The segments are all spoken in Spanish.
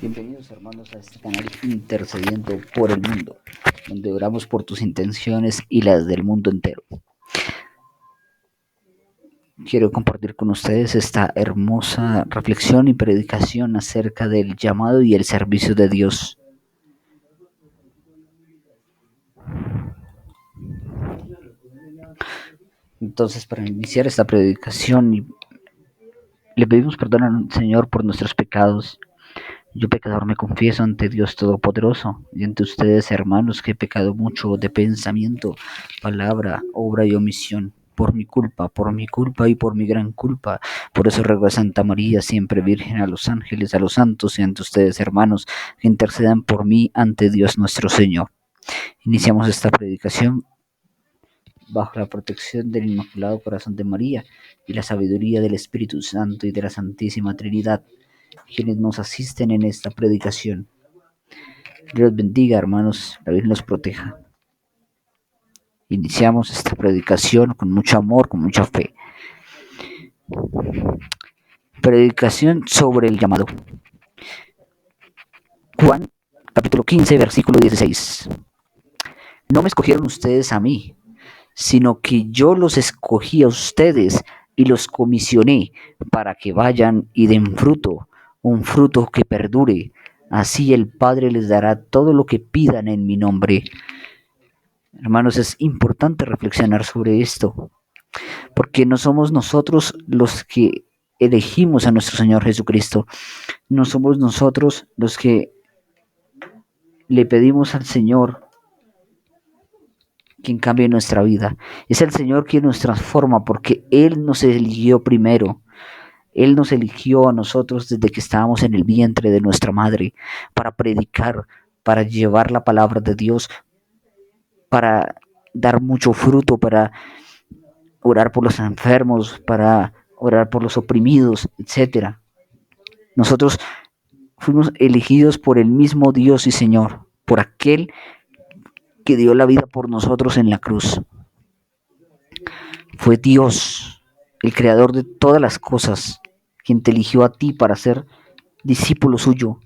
Bienvenidos hermanos a este canal Intercediendo por el Mundo, donde oramos por tus intenciones y las del mundo entero. Quiero compartir con ustedes esta hermosa reflexión y predicación acerca del llamado y el servicio de Dios. Entonces, para iniciar esta predicación, le pedimos perdón al Señor por nuestros pecados. Yo, pecador, me confieso ante Dios Todopoderoso y ante ustedes, hermanos, que he pecado mucho de pensamiento, palabra, obra y omisión, por mi culpa y por mi gran culpa. Por eso ruego a Santa María, siempre Virgen, a los ángeles, a los santos y ante ustedes, hermanos, que intercedan por mí ante Dios nuestro Señor. Iniciamos esta predicación bajo la protección del Inmaculado Corazón de María y la sabiduría del Espíritu Santo y de la Santísima Trinidad, quienes nos asisten en esta predicación. Dios bendiga, hermanos, la Virgen los proteja. Iniciamos esta predicación con mucho amor, con mucha fe. Predicación sobre el llamado. Juan, capítulo 15, versículo 16. No me escogieron ustedes a mí, sino que yo los escogí a ustedes y los comisioné para que vayan y den fruto, un fruto que perdure. Así el Padre les dará todo lo que pidan en mi nombre. Hermanos, es importante reflexionar sobre esto, porque no somos nosotros los que elegimos a nuestro Señor Jesucristo, no somos nosotros los que le pedimos al Señor quien cambie nuestra vida. Es el Señor quien nos transforma, porque Él nos eligió primero. Él nos eligió a nosotros desde que estábamos en el vientre de nuestra madre para predicar, para llevar la palabra de Dios, para dar mucho fruto, para orar por los enfermos, para orar por los oprimidos, etcétera. Nosotros fuimos elegidos por el mismo Dios y Señor, por aquel que dio la vida por nosotros en la cruz. Fue Dios, el creador de todas las cosas, quien te eligió a ti para ser discípulo suyo,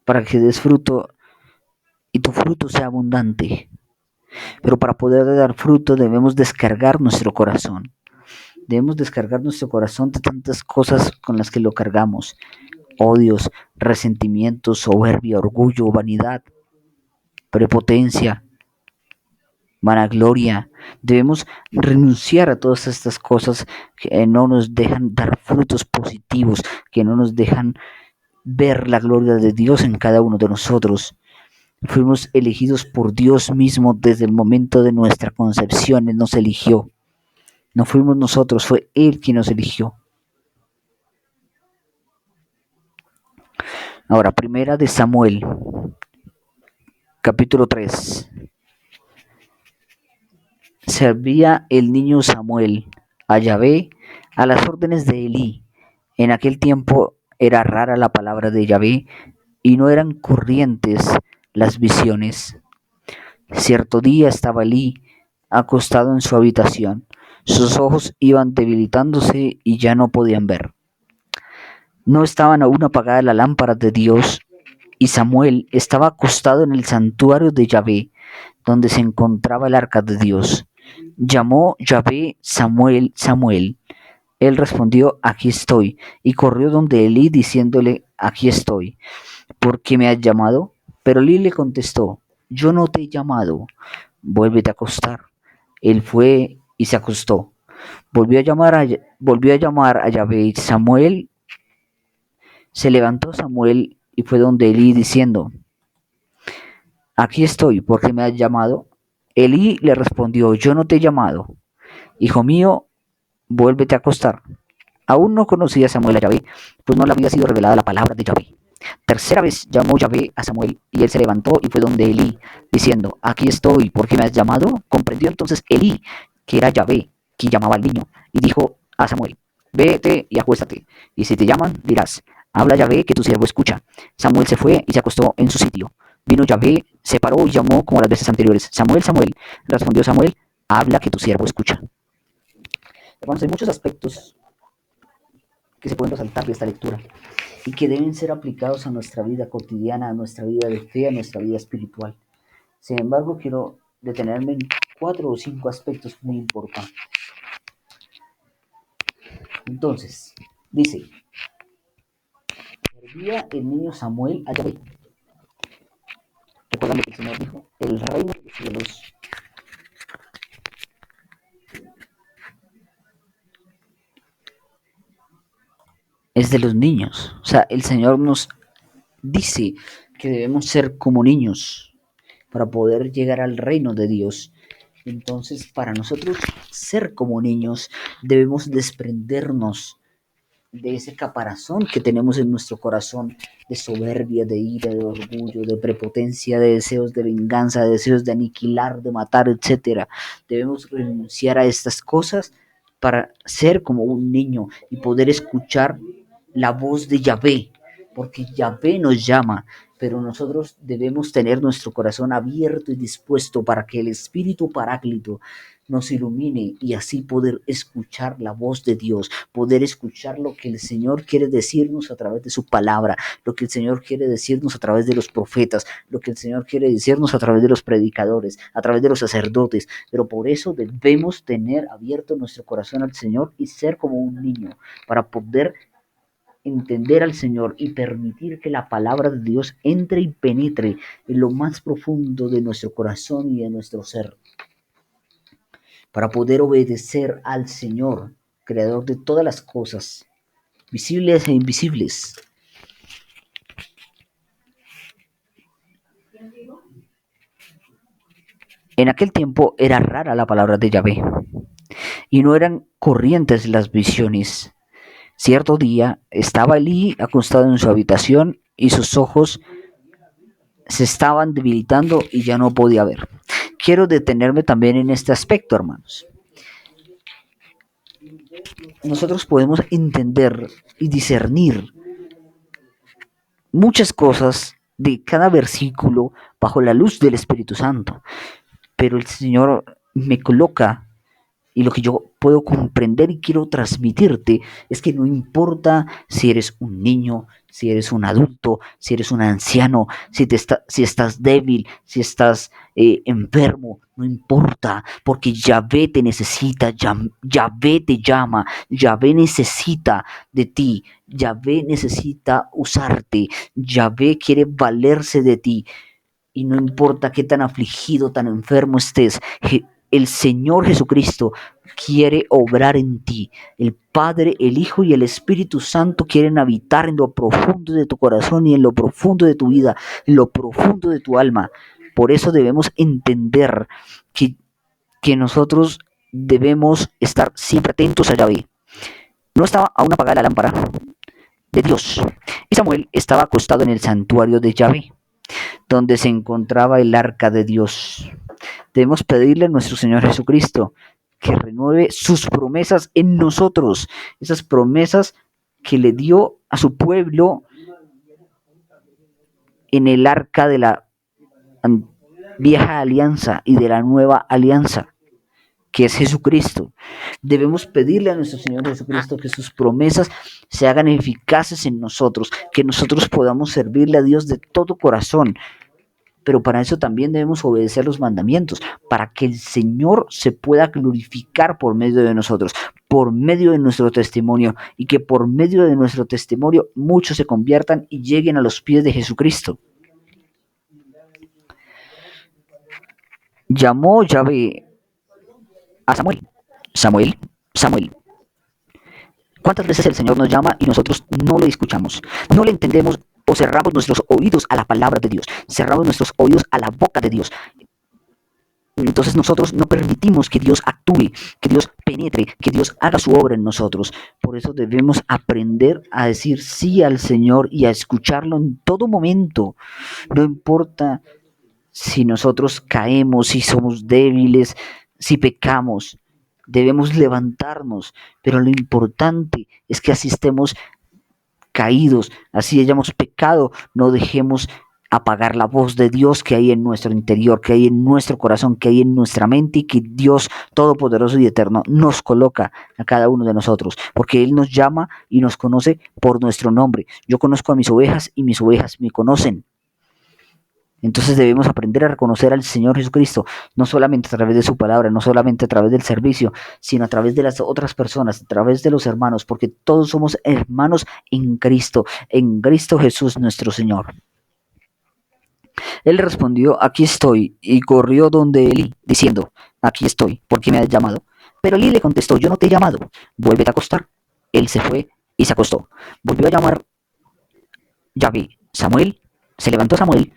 para que des fruto y tu fruto sea abundante. Pero para poder dar fruto debemos descargar nuestro corazón. Debemos descargar nuestro corazón de tantas cosas con las que lo cargamos. Odios, resentimientos, soberbia, orgullo, vanidad, prepotencia, vanagloria. Debemos renunciar a todas estas cosas que no nos dejan dar frutos positivos, que no nos dejan ver la gloria de Dios en cada uno de nosotros. Fuimos elegidos por Dios mismo desde el momento de nuestra concepción. Él nos eligió. No fuimos nosotros, fue Él quien nos eligió. Ahora, primera de Samuel, capítulo 3. Servía el niño Samuel a Yahvé a las órdenes de Elí. En aquel tiempo era rara la palabra de Yahvé y no eran corrientes las visiones. Cierto día estaba Elí acostado en su habitación. Sus ojos iban debilitándose y ya no podían ver. No estaban aún apagadas las lámparas de Dios, y Samuel estaba acostado en el santuario de Yahvé, donde se encontraba el arca de Dios. Llamó Yahvé: Samuel, Samuel. Él respondió: aquí estoy, y corrió donde Elí diciéndole: aquí estoy. ¿Por qué me has llamado? Pero Elí le contestó: yo no te he llamado, vuélvete a acostar. Él fue y se acostó. Volvió a llamar a Yahvé: Samuel. Se levantó Samuel y fue donde Elí diciendo: aquí estoy, ¿por qué me has llamado? Elí le respondió: yo no te he llamado, hijo mío, vuélvete a acostar. Aún no conocía Samuel a Yahvé, pues no le había sido revelada la palabra de Yahvé. Tercera vez llamó Yahvé a Samuel, y él se levantó y fue donde Elí, diciendo: aquí estoy, ¿por qué me has llamado? Comprendió entonces Elí que era Yahvé quien llamaba al niño, y dijo a Samuel: vete y acuéstate, y si te llaman, dirás: habla Yahvé, que tu siervo escucha. Samuel se fue y se acostó en su sitio. Vino Yahvé, se paró y llamó como las veces anteriores: Samuel, Samuel. Respondió Samuel: habla, que tu siervo escucha. Hermanos, hay muchos aspectos que se pueden resaltar de esta lectura y que deben ser aplicados a nuestra vida cotidiana, a nuestra vida de fe, a nuestra vida espiritual. Sin embargo, quiero detenerme en 4 o 5 aspectos muy importantes. Entonces, dice, servía el niño Samuel a Yahvé. Recuerdan lo que el Señor dijo, el reino de los cielos es de los niños. O sea, el Señor nos dice que debemos ser como niños para poder llegar al reino de Dios. Entonces, para nosotros ser como niños, debemos desprendernos de ese caparazón que tenemos en nuestro corazón, de soberbia, de ira, de orgullo, de prepotencia, de deseos de venganza, de deseos de aniquilar, de matar, etc. Debemos renunciar a estas cosas para ser como un niño y poder escuchar la voz de Yahvé, porque Yahvé nos llama, pero nosotros debemos tener nuestro corazón abierto y dispuesto para que el Espíritu Paráclito nos ilumine y así poder escuchar la voz de Dios, poder escuchar lo que el Señor quiere decirnos a través de su palabra, lo que el Señor quiere decirnos a través de los profetas, lo que el Señor quiere decirnos a través de los predicadores, a través de los sacerdotes, pero por eso debemos tener abierto nuestro corazón al Señor y ser como un niño para poder entender al Señor y permitir que la palabra de Dios entre y penetre en lo más profundo de nuestro corazón y de nuestro ser, para poder obedecer al Señor, creador de todas las cosas, visibles e invisibles. En aquel tiempo era rara la palabra de Yahvé, y no eran corrientes las visiones. Cierto día estaba Elí acostado en su habitación y sus ojos se estaban debilitando y ya no podía ver. Quiero detenerme también en este aspecto, hermanos. Nosotros podemos entender y discernir muchas cosas de cada versículo bajo la luz del Espíritu Santo, pero el Señor me coloca y lo que yo puedo comprender y quiero transmitirte es que no importa si eres un niño, si eres un adulto, si eres un anciano, si estás débil, si estás enfermo, no importa, porque Yahvé te necesita, Yahvé te llama, Yahvé necesita de ti, Yahvé necesita usarte, Yahvé quiere valerse de ti. Y no importa qué tan afligido, tan enfermo estés, el Señor Jesucristo quiere obrar en ti. El Padre, el Hijo y el Espíritu Santo quieren habitar en lo profundo de tu corazón y en lo profundo de tu vida, en lo profundo de tu alma. Por eso debemos entender que nosotros debemos estar siempre atentos a Yahvé. No estaba aún apagada la lámpara de Dios, y Samuel estaba acostado en el santuario de Yahvé, donde se encontraba el arca de Dios. Debemos pedirle a nuestro Señor Jesucristo que renueve sus promesas en nosotros, esas promesas que le dio a su pueblo en el arca de la vieja alianza y de la nueva alianza, que es Jesucristo. Debemos pedirle a nuestro Señor Jesucristo que sus promesas se hagan eficaces en nosotros, que nosotros podamos servirle a Dios de todo corazón. Pero para eso también debemos obedecer los mandamientos, para que el Señor se pueda glorificar por medio de nosotros, por medio de nuestro testimonio, y que por medio de nuestro testimonio muchos se conviertan y lleguen a los pies de Jesucristo. Llamó Yahvé a Samuel. Samuel, Samuel. ¿Cuántas veces el Señor nos llama y nosotros no le escuchamos? No le entendemos o cerramos nuestros oídos a la palabra de Dios, cerramos nuestros oídos a la boca de Dios. Entonces nosotros no permitimos que Dios actúe, que Dios penetre, que Dios haga su obra en nosotros. Por eso debemos aprender a decir sí al Señor y a escucharlo en todo momento. No importa si nosotros caemos, si somos débiles, si pecamos. Debemos levantarnos, pero lo importante es que así estemos caídos, así hayamos pecado, no dejemos apagar la voz de Dios que hay en nuestro interior, que hay en nuestro corazón, que hay en nuestra mente y que Dios Todopoderoso y Eterno nos coloca a cada uno de nosotros, porque Él nos llama y nos conoce por nuestro nombre. Yo conozco a mis ovejas y mis ovejas me conocen. Entonces debemos aprender a reconocer al Señor Jesucristo, no solamente a través de su palabra, no solamente a través del servicio, sino a través de las otras personas, a través de los hermanos, porque todos somos hermanos en Cristo Jesús nuestro Señor. Él respondió, aquí estoy, y corrió donde Elí, diciendo, aquí estoy, ¿por qué me has llamado? Pero Elí le contestó, yo no te he llamado, vuélvete a acostar. Él se fue y se acostó. Volvió a llamar Yahvé, Samuel, se levantó Samuel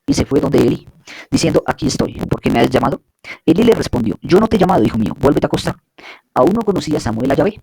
y se fue donde Elí, diciendo, aquí estoy, ¿por qué me has llamado? Elí le respondió, yo no te he llamado, hijo mío, vuélvete a acostar. Aún no conocía Samuel a Yahvé.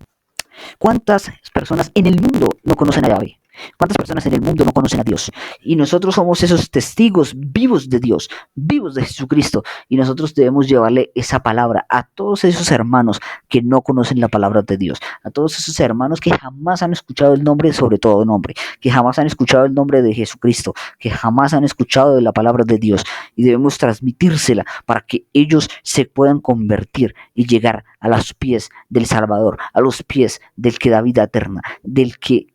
¿Cuántas personas en el mundo no conocen a Yahvé? ¿Cuántas personas en el mundo no conocen a Dios? Y nosotros somos esos testigos vivos de Dios, vivos de Jesucristo. Y nosotros debemos llevarle esa palabra a todos esos hermanos que no conocen la palabra de Dios. A todos esos hermanos que jamás han escuchado el nombre sobre todo nombre. Que jamás han escuchado el nombre de Jesucristo. Que jamás han escuchado de la palabra de Dios. Y debemos transmitírsela para que ellos se puedan convertir y llegar a los pies del Salvador. A los pies del que da vida eterna. Del que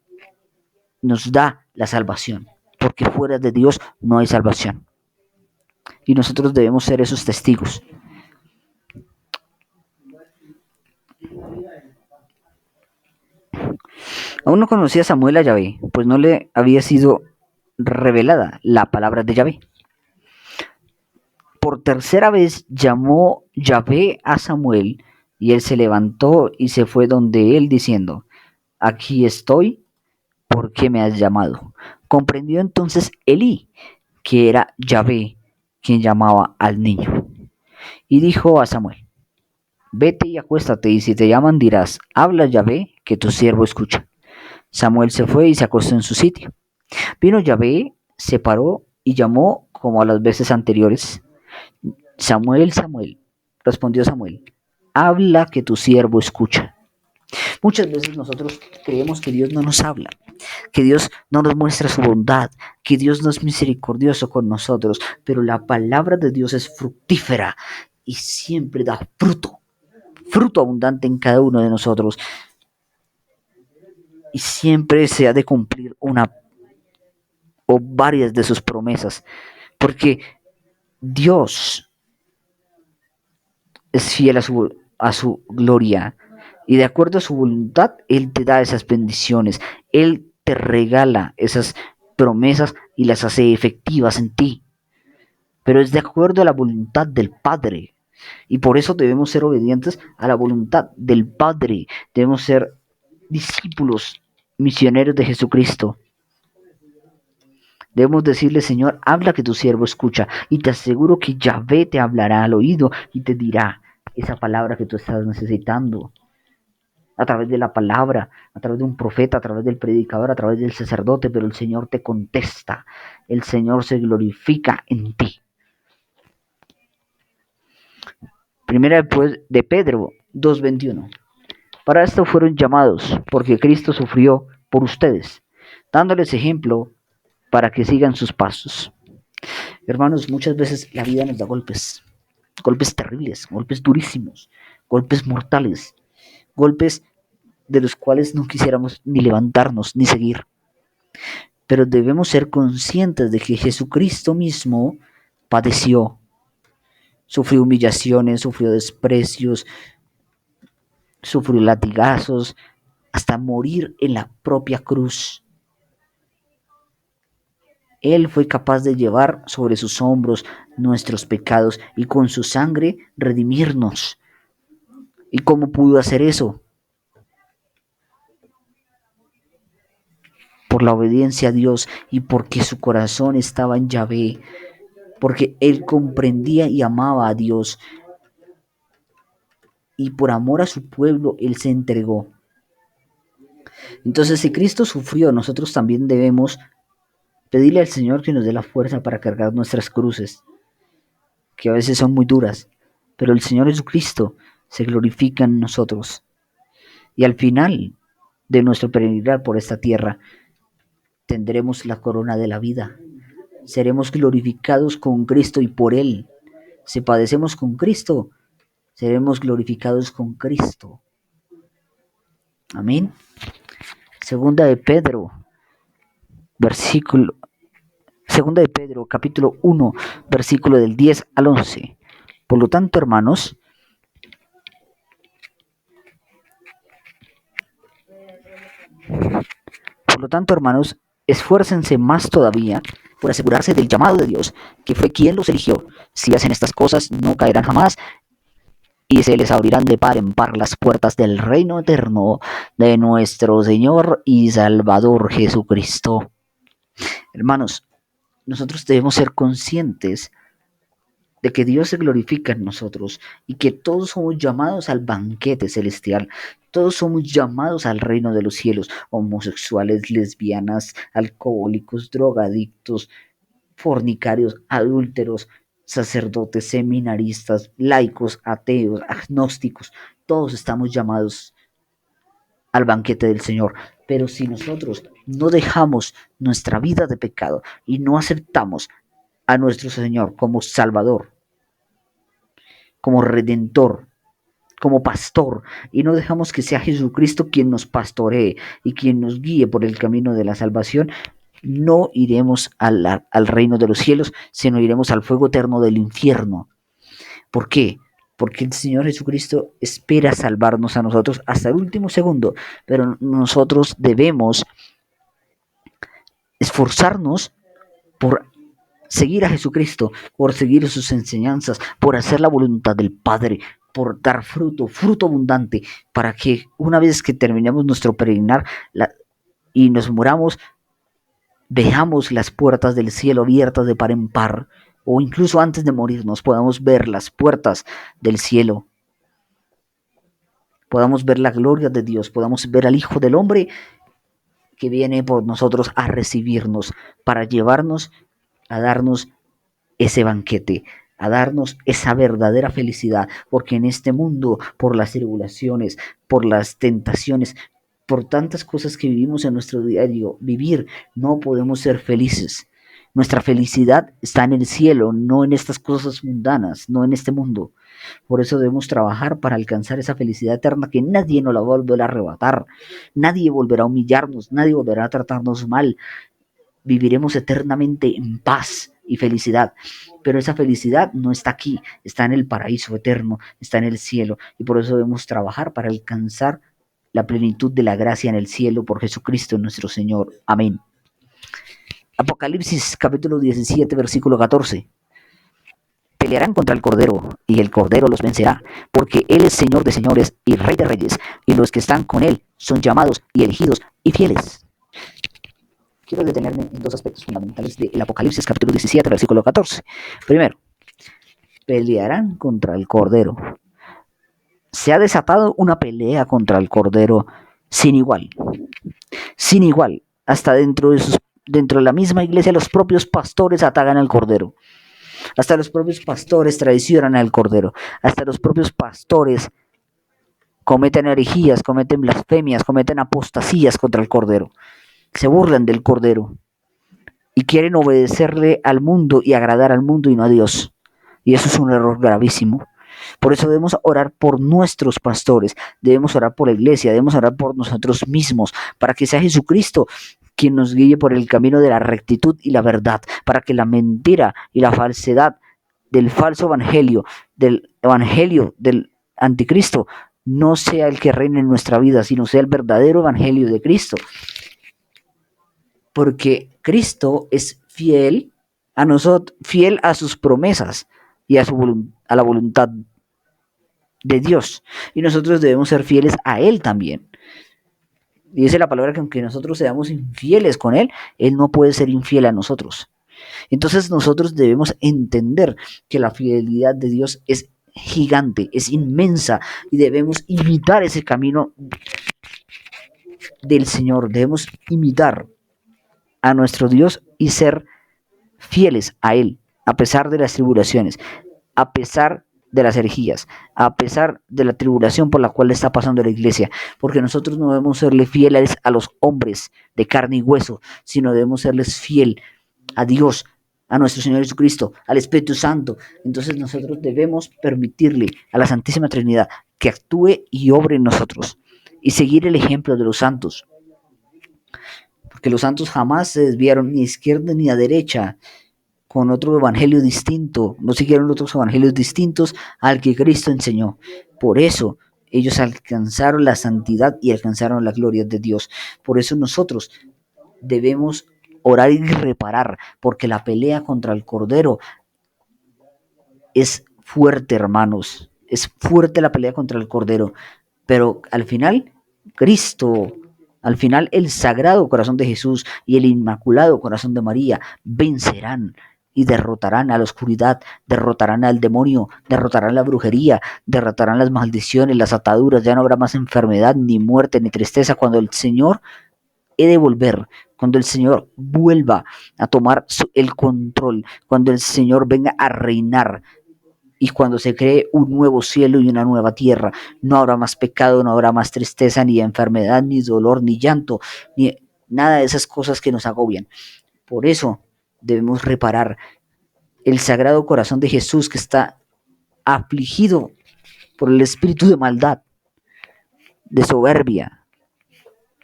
nos da la salvación, porque fuera de Dios no hay salvación. Y nosotros debemos ser esos testigos. Aún no conocía Samuel a Yahvé, pues no le había sido revelada la palabra de Yahvé. Por tercera vez llamó Yahvé a Samuel, y él se levantó y se fue donde él, diciendo, aquí estoy, ¿por qué me has llamado? Comprendió entonces Elí que era Yahvé quien llamaba al niño. Y dijo a Samuel, vete y acuéstate, y si te llaman dirás, habla Yahvé, que tu siervo escucha. Samuel se fue y se acostó en su sitio. Vino Yahvé, se paró y llamó como a las veces anteriores. Samuel, Samuel, respondió Samuel, habla que tu siervo escucha. Muchas veces nosotros creemos que Dios no nos habla, que Dios no nos muestra su bondad, que Dios no es misericordioso con nosotros, pero la palabra de Dios es fructífera y siempre da fruto abundante en cada uno de nosotros. Y siempre se ha de cumplir una o varias de sus promesas, porque Dios es fiel a su gloria y de acuerdo a su voluntad, Él te da esas bendiciones, Él te regala esas promesas y las hace efectivas en ti, pero es de acuerdo a la voluntad del Padre. Y por eso debemos ser obedientes a la voluntad del Padre. Debemos ser discípulos, misioneros de Jesucristo. Debemos decirle, Señor, habla que tu siervo escucha. Y te aseguro que Yahvé te hablará al oído y te dirá esa palabra que tú estás necesitando. A través de la palabra, a través de un profeta, a través del predicador, a través del sacerdote, pero el Señor te contesta. El Señor se glorifica en ti. Primera de Pedro 2:21. Para esto fueron llamados, porque Cristo sufrió por ustedes, dándoles ejemplo para que sigan sus pasos. Hermanos, muchas veces la vida nos da golpes, golpes terribles, golpes durísimos, golpes mortales, golpes de los cuales no quisiéramos ni levantarnos ni seguir. Pero debemos ser conscientes de que Jesucristo mismo padeció, sufrió humillaciones, sufrió desprecios, sufrió latigazos, hasta morir en la propia cruz. Él fue capaz de llevar sobre sus hombros nuestros pecados y con su sangre redimirnos. ¿Y cómo pudo hacer eso? Por la obediencia a Dios y porque su corazón estaba en Yahvé, porque él comprendía y amaba a Dios. Y por amor a su pueblo, él se entregó. Entonces, si Cristo sufrió, nosotros también debemos pedirle al Señor que nos dé la fuerza para cargar nuestras cruces, que a veces son muy duras, pero el Señor Jesucristo se glorifica en nosotros. Y al final de nuestro peregrinar por esta tierra, tendremos la corona de la vida, seremos glorificados con Cristo y por Él. Si padecemos con Cristo, seremos glorificados con Cristo. Amén. Segunda de Pedro, capítulo 1, versículo del 10 al 11. Por lo tanto, hermanos, esfuércense más todavía por asegurarse del llamado de Dios, que fue quien los eligió. Si hacen estas cosas, no caerán jamás, y se les abrirán de par en par las puertas del reino eterno de nuestro Señor y Salvador Jesucristo. Hermanos, nosotros debemos ser conscientes de que Dios se glorifica en nosotros y que todos somos llamados al banquete celestial. Todos somos llamados al reino de los cielos. Homosexuales, lesbianas, alcohólicos, drogadictos, fornicarios, adúlteros, sacerdotes, seminaristas, laicos, ateos, agnósticos. Todos estamos llamados al banquete del Señor. Pero si nosotros no dejamos nuestra vida de pecado y no aceptamos a nuestro Señor como Salvador, como Redentor, como pastor, y no dejamos que sea Jesucristo quien nos pastoree y quien nos guíe por el camino de la salvación, no iremos al reino de los cielos, sino iremos al fuego eterno del infierno. ¿Por qué? Porque el Señor Jesucristo espera salvarnos a nosotros hasta el último segundo, pero nosotros debemos esforzarnos por seguir a Jesucristo, por seguir sus enseñanzas, por hacer la voluntad del Padre, por dar fruto abundante, para que una vez que terminemos nuestro peregrinar y nos muramos, veamos las puertas del cielo abiertas de par en par, o incluso antes de morirnos podamos ver las puertas del cielo, podamos ver la gloria de Dios, podamos ver al Hijo del Hombre que viene por nosotros a recibirnos, para llevarnos a darnos ese banquete, a darnos esa verdadera felicidad, porque en este mundo, por las tribulaciones, por las tentaciones, por tantas cosas que vivimos en nuestro diario vivir, no podemos ser felices. Nuestra felicidad está en el cielo, no en estas cosas mundanas, no en este mundo. Por eso debemos trabajar para alcanzar esa felicidad eterna que nadie nos la va a volver a arrebatar. Nadie volverá a humillarnos, nadie volverá a tratarnos mal. Viviremos eternamente en paz y felicidad, pero esa felicidad no está aquí, está en el paraíso eterno, está en el cielo, y por eso debemos trabajar para alcanzar la plenitud de la gracia en el cielo por Jesucristo nuestro Señor. Amén. Apocalipsis capítulo 17 versículo 14. Pelearán contra el Cordero, y el Cordero los vencerá, porque Él es Señor de señores y Rey de reyes, y los que están con Él son llamados y elegidos y fieles. Quiero detenerme en dos aspectos fundamentales del Apocalipsis capítulo 17, versículo 14. Primero, pelearán contra el Cordero. Se ha desatado una pelea contra el Cordero sin igual. Sin igual. Hasta dentro de la misma iglesia los propios pastores atacan al Cordero. Hasta los propios pastores traicionan al Cordero. Hasta los propios pastores cometen herejías, cometen blasfemias, cometen apostasías contra el Cordero. Se burlan del Cordero y quieren obedecerle al mundo y agradar al mundo y no a Dios. Y eso es un error gravísimo. Por eso debemos orar por nuestros pastores, debemos orar por la iglesia, debemos orar por nosotros mismos, para que sea Jesucristo quien nos guíe por el camino de la rectitud y la verdad, para que la mentira y la falsedad del falso evangelio del anticristo, no sea el que reine en nuestra vida, sino sea el verdadero evangelio de Cristo. Porque Cristo es fiel a nosotros, fiel a sus promesas y a la voluntad de Dios. Y nosotros debemos ser fieles a Él también. Y dice la palabra que aunque nosotros seamos infieles con Él, Él no puede ser infiel a nosotros. Entonces nosotros debemos entender que la fidelidad de Dios es gigante, es inmensa, y debemos imitar ese camino del Señor. Debemos imitar a nuestro Dios y ser fieles a Él, a pesar de las tribulaciones, a pesar de las herejías, a pesar de la tribulación por la cual está pasando la iglesia, porque nosotros no debemos serle fieles a los hombres de carne y hueso, sino debemos serles fiel a Dios, a nuestro Señor Jesucristo, al Espíritu Santo. Entonces nosotros debemos permitirle a la Santísima Trinidad que actúe y obre en nosotros y seguir el ejemplo de los santos, porque los santos jamás se desviaron ni a izquierda ni a derecha con otro evangelio distinto, no siguieron otros evangelios distintos al que Cristo enseñó. Por eso ellos alcanzaron la santidad y alcanzaron la gloria de Dios. Por eso nosotros debemos orar y reparar, porque la pelea contra el Cordero es fuerte, hermanos. Es fuerte la pelea contra el Cordero. Pero al final, Cristo, al final el Sagrado Corazón de Jesús y el Inmaculado Corazón de María vencerán y derrotarán a la oscuridad, derrotarán al demonio, derrotarán la brujería, derrotarán las maldiciones, las ataduras. Ya no habrá más enfermedad, ni muerte, ni tristeza cuando el Señor he de volver, cuando el Señor vuelva a tomar el control, cuando el Señor venga a reinar y cuando se cree un nuevo cielo y una nueva tierra. No habrá más pecado, no habrá más tristeza, ni enfermedad, ni dolor, ni llanto, ni nada de esas cosas que nos agobian. Por eso debemos reparar el Sagrado Corazón de Jesús, que está afligido por el espíritu de maldad, de soberbia,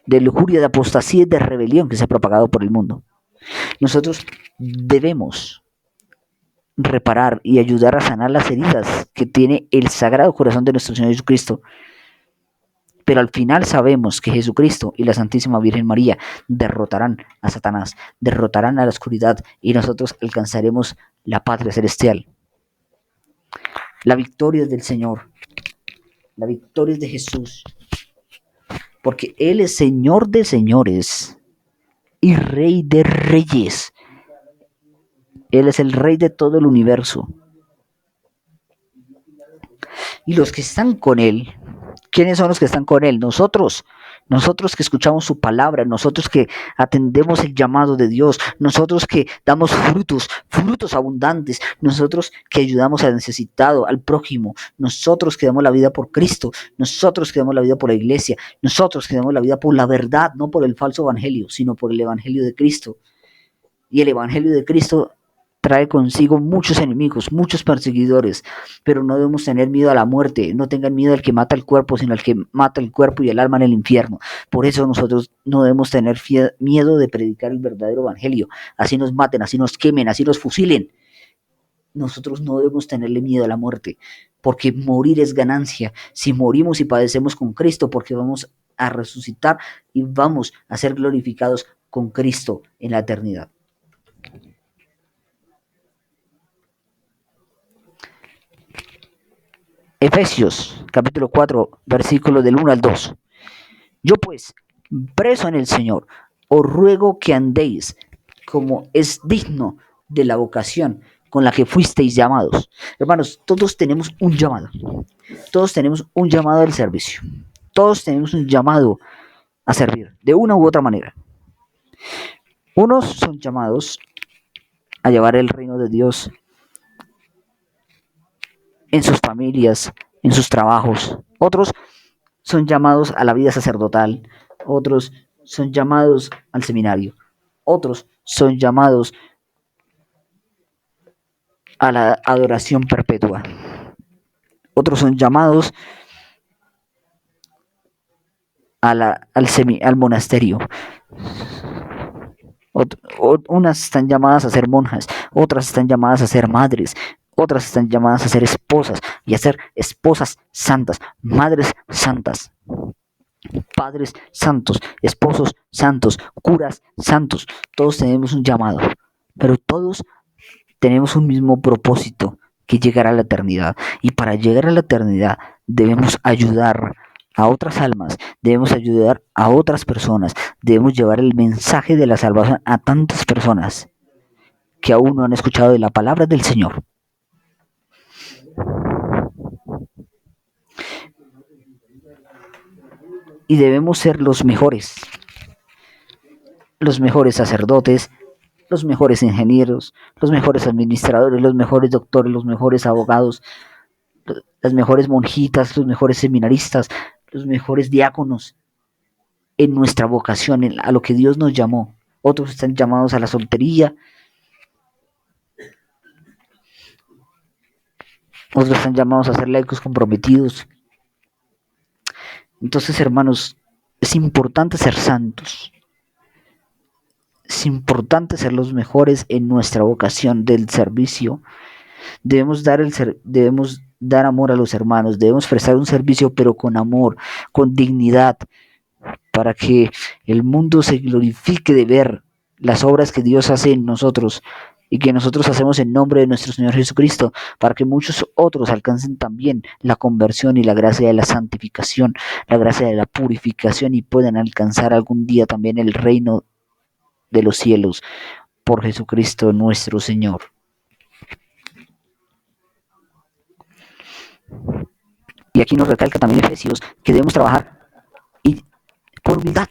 de lujuria, de apostasía y de rebelión que se ha propagado por el mundo. Nosotros debemos reparar y ayudar a sanar las heridas que tiene el Sagrado Corazón de nuestro Señor Jesucristo. Pero al final sabemos que Jesucristo y la Santísima Virgen María derrotarán a Satanás, derrotarán a la oscuridad y nosotros alcanzaremos la patria celestial. La victoria es del Señor, la victoria es de Jesús, porque Él es Señor de señores y Rey de reyes. Él es el Rey de todo el universo. Y los que están con Él, ¿quiénes son los que están con Él? Nosotros que escuchamos su palabra, nosotros que atendemos el llamado de Dios, nosotros que damos frutos abundantes, nosotros que ayudamos al necesitado, al prójimo, nosotros que damos la vida por Cristo, nosotros que damos la vida por la iglesia, nosotros que damos la vida por la verdad, no por el falso evangelio, sino por el evangelio de Cristo. Y el evangelio de Cristo trae consigo muchos enemigos, muchos perseguidores, pero no debemos tener miedo a la muerte. No tengan miedo al que mata el cuerpo, sino al que mata el cuerpo y el alma en el infierno. Por eso nosotros no debemos tener miedo de predicar el verdadero evangelio. Así nos maten, así nos quemen, así nos fusilen. Nosotros no debemos tenerle miedo a la muerte, porque morir es ganancia. Si morimos y padecemos con Cristo, porque vamos a resucitar y vamos a ser glorificados con Cristo en la eternidad. Efesios capítulo 4, versículos del 1 al 2. Yo pues, preso en el Señor, os ruego que andéis como es digno de la vocación con la que fuisteis llamados. Hermanos, todos tenemos un llamado. Todos tenemos un llamado al servicio. Todos tenemos un llamado a servir, de una u otra manera. Unos son llamados a llevar el reino de Dios en sus familias, en sus trabajos. Otros son llamados a la vida sacerdotal. Otros son llamados al seminario. Otros son llamados a la adoración perpetua. Otros son llamados al monasterio. Unas están llamadas a ser monjas, otras están llamadas a ser madres, otras están llamadas a ser esposas y a ser esposas santas, madres santas, padres santos, esposos santos, curas santos. Todos tenemos un llamado, pero todos tenemos un mismo propósito, que llegar a la eternidad. Y para llegar a la eternidad debemos ayudar a otras almas, debemos ayudar a otras personas, debemos llevar el mensaje de la salvación a tantas personas que aún no han escuchado de la palabra del Señor. Y debemos ser los mejores sacerdotes, los mejores ingenieros, los mejores administradores, los mejores doctores, los mejores abogados, las mejores monjitas, los mejores seminaristas, los mejores diáconos en nuestra vocación, a lo que Dios nos llamó. Otros están llamados a la soltería, otros están llamados a ser laicos comprometidos. Entonces, hermanos, es importante ser santos. Es importante ser los mejores en nuestra vocación del servicio. Debemos dar amor a los hermanos, debemos prestar un servicio, pero con amor, con dignidad, para que el mundo se glorifique de ver las obras que Dios hace en nosotros y que nosotros hacemos en nombre de nuestro Señor Jesucristo, para que muchos otros alcancen también la conversión y la gracia de la santificación, la gracia de la purificación, y puedan alcanzar algún día también el reino de los cielos por Jesucristo nuestro Señor. Y aquí nos recalca también Efesios que debemos trabajar y por humildad.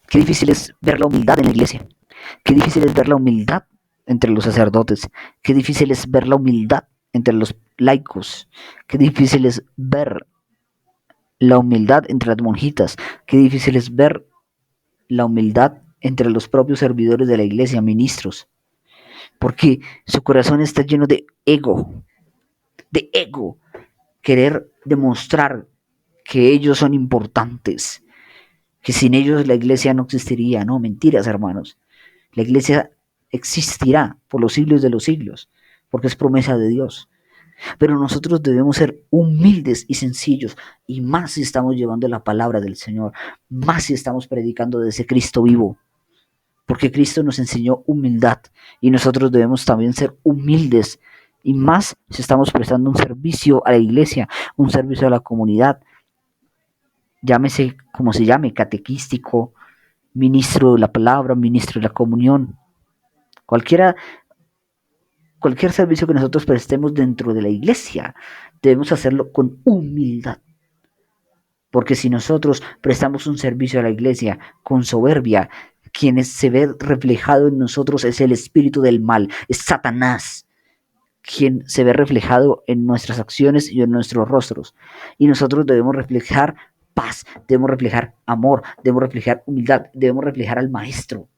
Qué difícil es ver la humildad en la iglesia. Qué difícil es ver la humildad entre los sacerdotes. Qué difícil es ver la humildad entre los laicos. Qué difícil es ver la humildad entre las monjitas. Qué difícil es ver la humildad entre los propios servidores de la iglesia, ministros. Porque su corazón está lleno de ego. De ego. Querer demostrar que ellos son importantes, que sin ellos la iglesia no existiría. No, mentiras, hermanos. La iglesia existirá por los siglos de los siglos, porque es promesa de Dios. Pero nosotros debemos ser humildes y sencillos, y más si estamos llevando la palabra del Señor, más si estamos predicando de ese Cristo vivo, porque Cristo nos enseñó humildad, y nosotros debemos también ser humildes, y más si estamos prestando un servicio a la iglesia, un servicio a la comunidad, llámese como se llame, catequístico, ministro de la palabra, ministro de la comunión, cualquier servicio que nosotros prestemos dentro de la iglesia, debemos hacerlo con humildad. Porque si nosotros prestamos un servicio a la iglesia con soberbia, quien se ve reflejado en nosotros es el espíritu del mal, es Satanás, quien se ve reflejado en nuestras acciones y en nuestros rostros. Y nosotros debemos reflejar paz, debemos reflejar amor, debemos reflejar humildad, debemos reflejar al Maestro.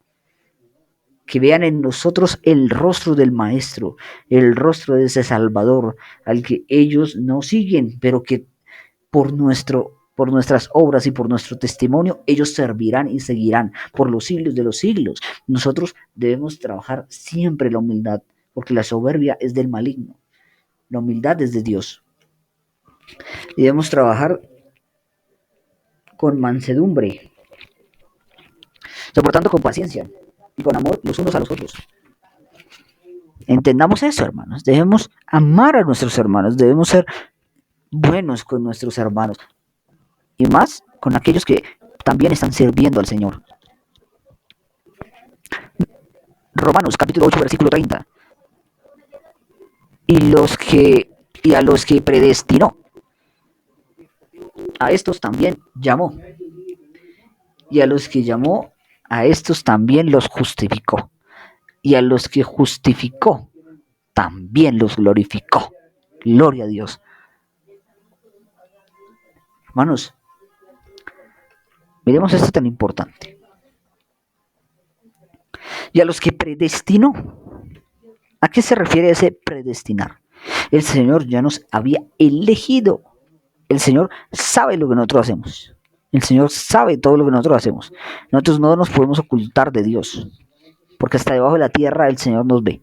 Que vean en nosotros el rostro del Maestro, el rostro de ese Salvador, al que ellos no siguen, pero que por nuestras obras y por nuestro testimonio, ellos servirán y seguirán por los siglos de los siglos. Nosotros debemos trabajar siempre la humildad, porque la soberbia es del maligno, la humildad es de Dios. Y debemos trabajar con mansedumbre, soportando con paciencia y con amor los unos a los otros. Entendamos eso, hermanos. Debemos amar a nuestros hermanos, debemos ser buenos con nuestros hermanos y más con aquellos que también están sirviendo al Señor. Romanos capítulo 8 versículo 30. Y a los que predestinó, a estos también llamó. Y a los que llamó, a estos también los justificó. Y a los que justificó, también los glorificó. Gloria a Dios. Hermanos, miremos esto tan importante. Y a los que predestinó, ¿a qué se refiere ese predestinar? El Señor ya nos había elegido. El Señor sabe lo que nosotros hacemos. El Señor sabe todo lo que nosotros hacemos. Nosotros no nos podemos ocultar de Dios, porque hasta debajo de la tierra el Señor nos ve.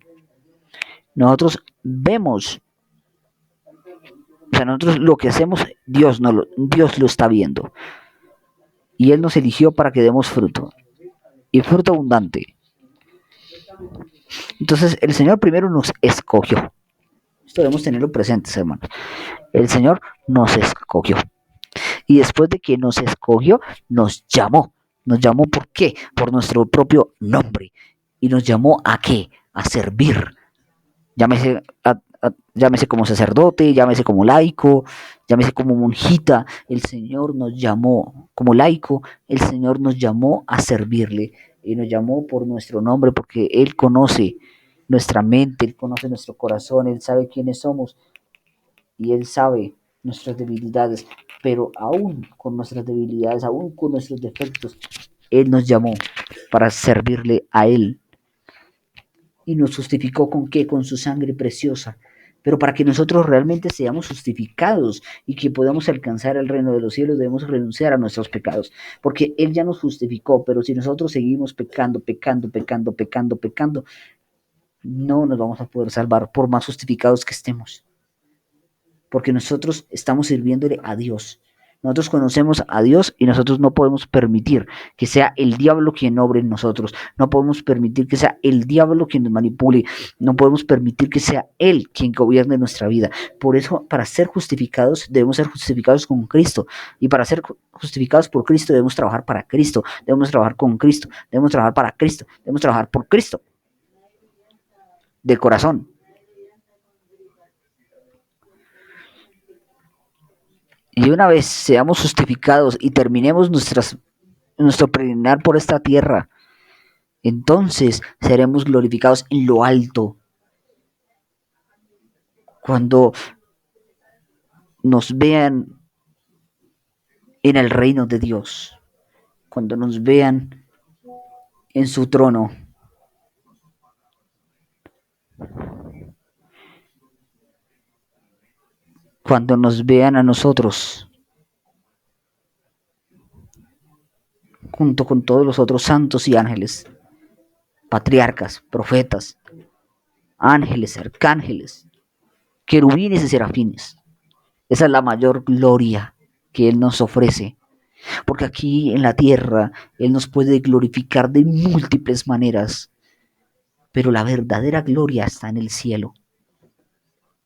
Nosotros vemos, o sea, nosotros lo que hacemos, Dios lo está viendo. Y Él nos eligió para que demos fruto, y fruto abundante. Entonces, el Señor primero nos escogió. Esto debemos tenerlo presentes, hermanos. El Señor nos escogió. Y después de que nos escogió, nos llamó. ¿Nos llamó por qué? Por nuestro propio nombre. ¿Y nos llamó a qué? A servir. Llámese como sacerdote, llámese como laico, llámese como monjita. El Señor nos llamó como laico, el Señor nos llamó a servirle. Y nos llamó por nuestro nombre porque Él conoce nuestra mente, Él conoce nuestro corazón, Él sabe quiénes somos y Él sabe nuestras debilidades, pero aún con nuestras debilidades, aún con nuestros defectos, Él nos llamó para servirle a Él. Y nos justificó ¿con qué? Con su sangre preciosa. Pero para que nosotros realmente seamos justificados y que podamos alcanzar el reino de los cielos, debemos renunciar a nuestros pecados. Porque Él ya nos justificó, pero si nosotros seguimos pecando, no nos vamos a poder salvar por más justificados que estemos. Porque nosotros estamos sirviéndole a Dios. Nosotros conocemos a Dios y nosotros no podemos permitir que sea el diablo quien obre en nosotros. No podemos permitir que sea el diablo quien nos manipule. No podemos permitir que sea Él quien gobierne nuestra vida. Por eso, para ser justificados, debemos ser justificados con Cristo. Y para ser justificados por Cristo, debemos trabajar para Cristo. Debemos trabajar con Cristo. Debemos trabajar para Cristo. Debemos trabajar por Cristo. De corazón. Y una vez seamos justificados y terminemos nuestro peregrinar por esta tierra, entonces seremos glorificados en lo alto. Cuando nos vean en el reino de Dios, cuando nos vean en su trono, cuando nos vean a nosotros, junto con todos los otros santos y ángeles, patriarcas, profetas, ángeles, arcángeles, querubines y serafines. Esa es la mayor gloria que Él nos ofrece. Porque aquí en la tierra Él nos puede glorificar de múltiples maneras, pero la verdadera gloria está en el cielo.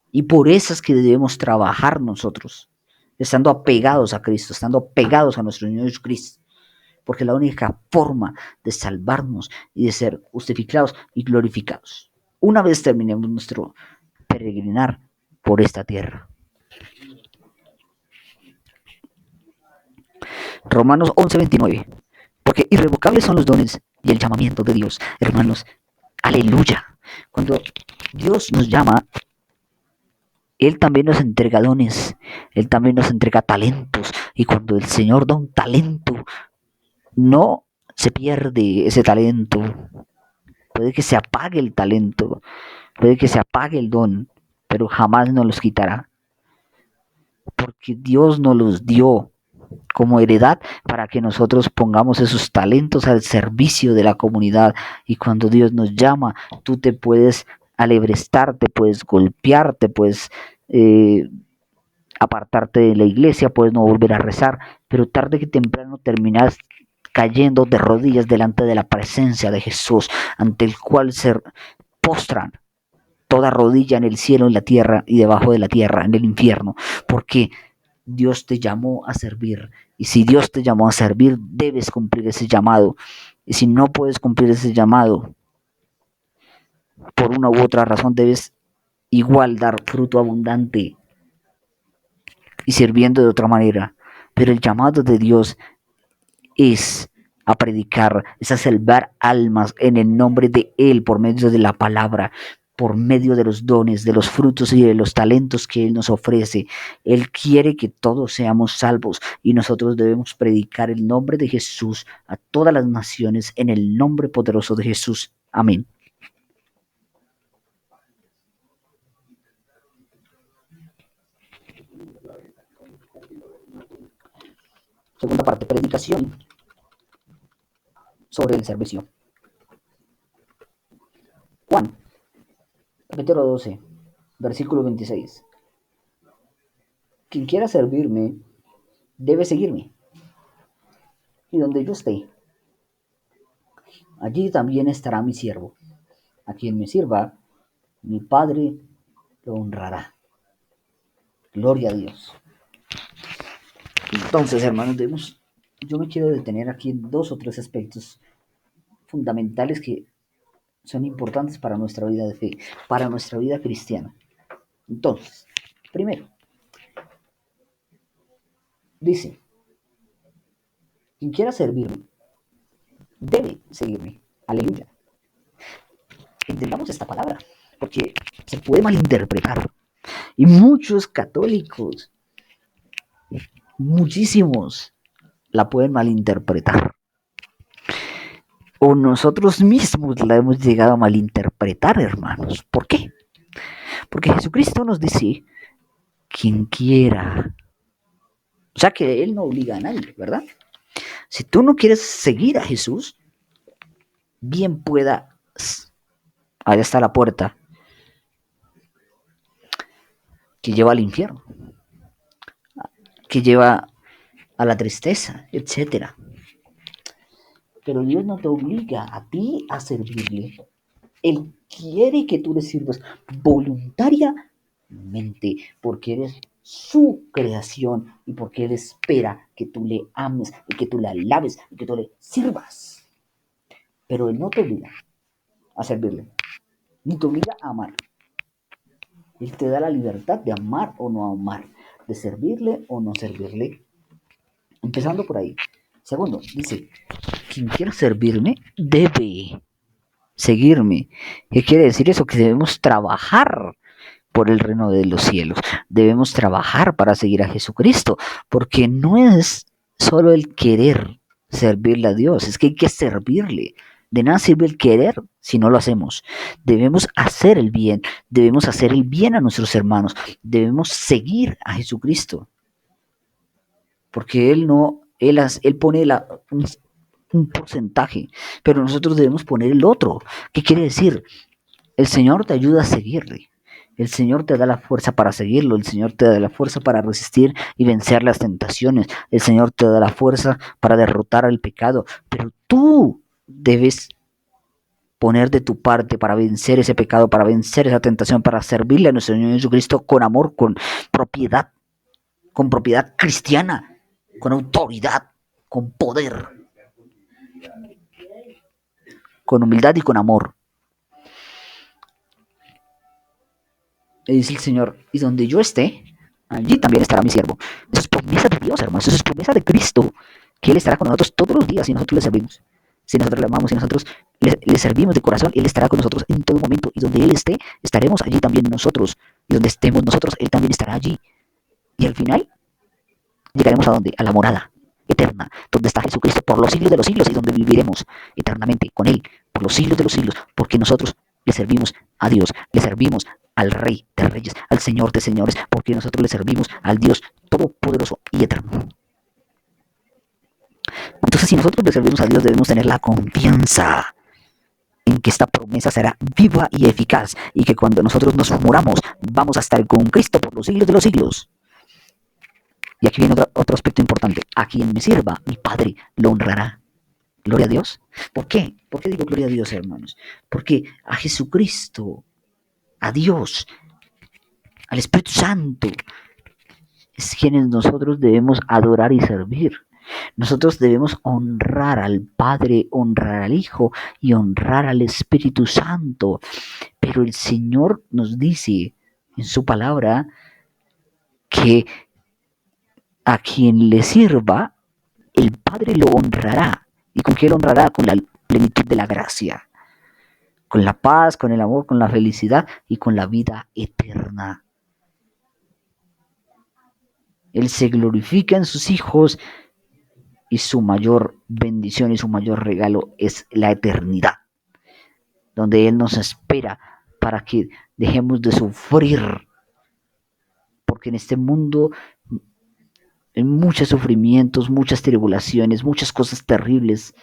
Y por eso es que debemos trabajar nosotros, estando apegados a Cristo, estando apegados a nuestro Señor Jesucristo. Porque es la única forma de salvarnos y de ser justificados y glorificados. Una vez terminemos nuestro peregrinar por esta tierra. Romanos 11:29. Porque irrevocables son los dones y el llamamiento de Dios. Hermanos, aleluya. Cuando Dios nos llama, Él también nos entrega dones, Él también nos entrega talentos. Y cuando el Señor da un talento, no se pierde ese talento. Puede que se apague el talento, puede que se apague el don, pero jamás nos los quitará. Porque Dios nos los dio como heredad para que nosotros pongamos esos talentos al servicio de la comunidad. Y cuando Dios nos llama, tú te puedes alebrestar, te puedes golpear, te puedes apartarte de la iglesia, puedes no volver a rezar, pero tarde que temprano terminas cayendo de rodillas delante de la presencia de Jesús, ante el cual se postran toda rodilla en el cielo, en la tierra y debajo de la tierra, en el infierno, porque Dios te llamó a servir. Y si Dios te llamó a servir, debes cumplir ese llamado. Y si no puedes cumplir ese llamado, por una u otra razón, debes igual dar fruto abundante y sirviendo de otra manera. Pero el llamado de Dios es a predicar, es a salvar almas en el nombre de Él por medio de la palabra, por medio de los dones, de los frutos y de los talentos que Él nos ofrece. Él quiere que todos seamos salvos y nosotros debemos predicar el nombre de Jesús a todas las naciones en el nombre poderoso de Jesús. Amén. Segunda parte, predicación sobre el servicio. Juan, capítulo 12, versículo 26. Quien quiera servirme, debe seguirme. Y donde yo esté, allí también estará mi siervo. A quien me sirva, mi Padre lo honrará. Gloria a Dios. Entonces, hermanos, yo me quiero detener aquí en dos o tres aspectos fundamentales que son importantes para nuestra vida de fe, para nuestra vida cristiana. Entonces, primero, dice, quien quiera servirme, debe seguirme. Aleluya. Entendamos esta palabra, porque se puede malinterpretar. Y muchos católicos, muchísimos, la pueden malinterpretar. O nosotros mismos la hemos llegado a malinterpretar, hermanos. ¿Por qué? Porque Jesucristo nos dice, quien quiera. O sea que Él no obliga a nadie, ¿verdad? Si tú no quieres seguir a Jesús, bien pueda, allá está la puerta que lleva al infierno, que lleva a la tristeza, etcétera. Pero Dios no te obliga a ti a servirle. Él quiere que tú le sirvas voluntariamente, porque eres su creación y porque Él espera que tú le ames y que tú le alabes y que tú le sirvas. Pero Él no te obliga a servirle, ni te obliga a amar. Él te da la libertad de amar o no amar, de servirle o no servirle. Empezando por ahí. Segundo, dice, quien quiera servirme debe seguirme. ¿Qué quiere decir eso? Que debemos trabajar por el reino de los cielos. Debemos trabajar para seguir a Jesucristo, porque no es solo el querer servirle a Dios, es que hay que servirle. De nada sirve el querer si no lo hacemos. Debemos hacer el bien, debemos hacer el bien a nuestros hermanos, debemos seguir a Jesucristo, porque Él pone un porcentaje, pero nosotros debemos poner el otro. ¿Qué quiere decir? El Señor te ayuda a seguirle. El Señor te da la fuerza para seguirlo. El Señor te da la fuerza para resistir y vencer las tentaciones. El Señor te da la fuerza para derrotar al pecado. Pero tú debes poner de tu parte para vencer ese pecado, para vencer esa tentación, para servirle a nuestro Señor Jesucristo con amor, con propiedad cristiana, con autoridad, con poder, con humildad y con amor. Le dice el Señor, y donde yo esté, allí también estará mi siervo. Eso es promesa de Dios, hermanos. Eso es promesa de Cristo, que Él estará con nosotros todos los días si nosotros le servimos. Si nosotros le amamos, si nosotros le servimos de corazón, Él estará con nosotros en todo momento. Y donde Él esté, estaremos allí también nosotros. Y donde estemos nosotros, Él también estará allí. Y al final, llegaremos a dónde? A la morada eterna, donde está Jesucristo por los siglos de los siglos y donde viviremos eternamente con Él por los siglos de los siglos, porque nosotros le servimos a Dios, le servimos al Rey de Reyes, al Señor de Señores, porque nosotros le servimos al Dios Todopoderoso y Eterno. Entonces, si nosotros le servimos a Dios, debemos tener la confianza en que esta promesa será viva y eficaz y que cuando nosotros nos muramos, vamos a estar con Cristo por los siglos de los siglos. Y aquí viene otro aspecto importante. A quien me sirva, mi Padre lo honrará. Gloria a Dios. ¿Por qué? ¿Por qué digo gloria a Dios, hermanos? Porque a Jesucristo, a Dios, al Espíritu Santo, es quienes nosotros debemos adorar y servir. Nosotros debemos honrar al Padre, honrar al Hijo y honrar al Espíritu Santo. Pero el Señor nos dice en su palabra que a quien le sirva, el Padre lo honrará. ¿Y con qué lo honrará? Con la plenitud de la gracia, con la paz, con el amor, con la felicidad y con la vida eterna. Él se glorifica en sus hijos y su mayor bendición y su mayor regalo es la eternidad, donde Él nos espera para que dejemos de sufrir, porque en este mundo hay muchos sufrimientos, muchas tribulaciones, muchas cosas terribles,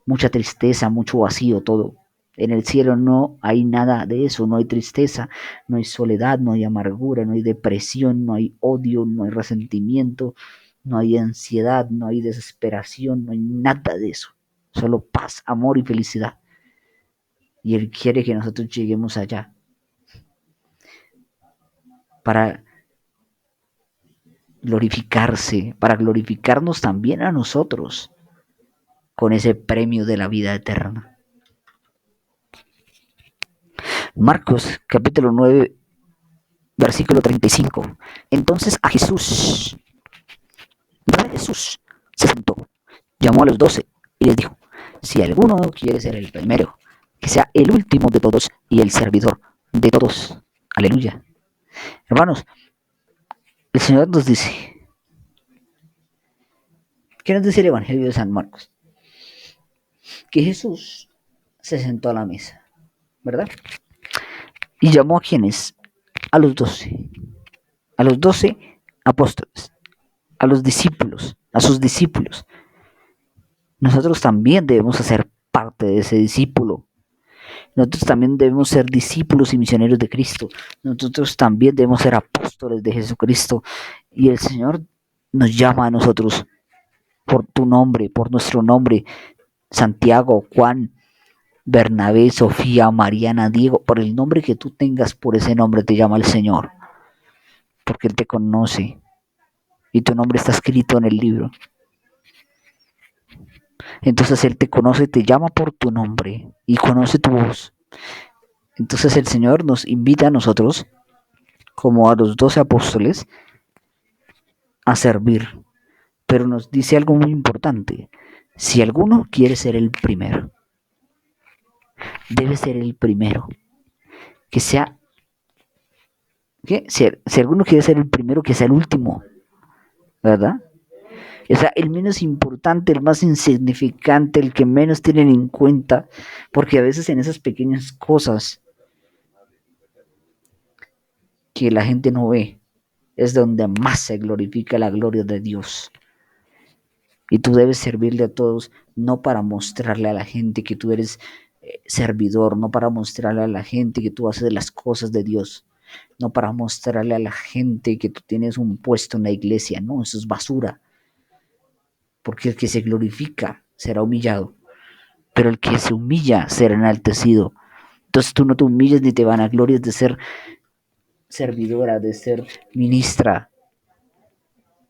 mucha tristeza, mucho vacío, todo. En el cielo no hay nada de eso, no hay tristeza, no hay soledad, no hay amargura, no hay depresión, no hay odio, no hay resentimiento, no hay ansiedad, no hay desesperación, no hay nada de eso. Solo paz, amor y felicidad. Y Él quiere que nosotros lleguemos allá para glorificarse, para glorificarnos también a nosotros con ese premio de la vida eterna. Marcos capítulo 9, versículo 35. Entonces Jesús se sentó, llamó a los 12 y les dijo, si alguno quiere ser el primero, que sea el último de todos y el servidor de todos. Aleluya. Hermanos, el Señor nos dice, ¿qué nos dice el Evangelio de San Marcos? Que Jesús se sentó a la mesa, ¿verdad? ¿Y llamó a quiénes? A los 12. A los 12 apóstoles. A los discípulos. A sus discípulos. Nosotros también debemos hacer parte de ese discípulo. Nosotros también debemos ser discípulos y misioneros de Cristo. Nosotros también debemos ser apóstoles de Jesucristo. Y el Señor nos llama a nosotros por tu nombre, por nuestro nombre. Santiago, Juan, Bernabé, Sofía, Mariana, Diego, por el nombre que tú tengas, por ese nombre te llama el Señor. Porque Él te conoce. Y tu nombre está escrito en el libro. Entonces Él te conoce, te llama por tu nombre y conoce tu voz. Entonces el Señor nos invita a nosotros, como a los 12 apóstoles, a servir. Pero nos dice algo muy importante. Si alguno quiere ser el primero, debe ser el primero. Que sea, ¿qué? Si alguno quiere ser el primero, que sea el último, ¿verdad? O sea, el menos importante, el más insignificante, el que menos tienen en cuenta, porque a veces en esas pequeñas cosas que la gente no ve, es donde más se glorifica la gloria de Dios. Y tú debes servirle a todos, no para mostrarle a la gente que tú eres servidor, no para mostrarle a la gente que tú haces las cosas de Dios, no para mostrarle a la gente que tú tienes un puesto en la iglesia, no, eso es basura. Porque el que se glorifica será humillado, pero el que se humilla será enaltecido. Entonces tú no te humilles ni te vanaglories de ser servidora, de ser ministra.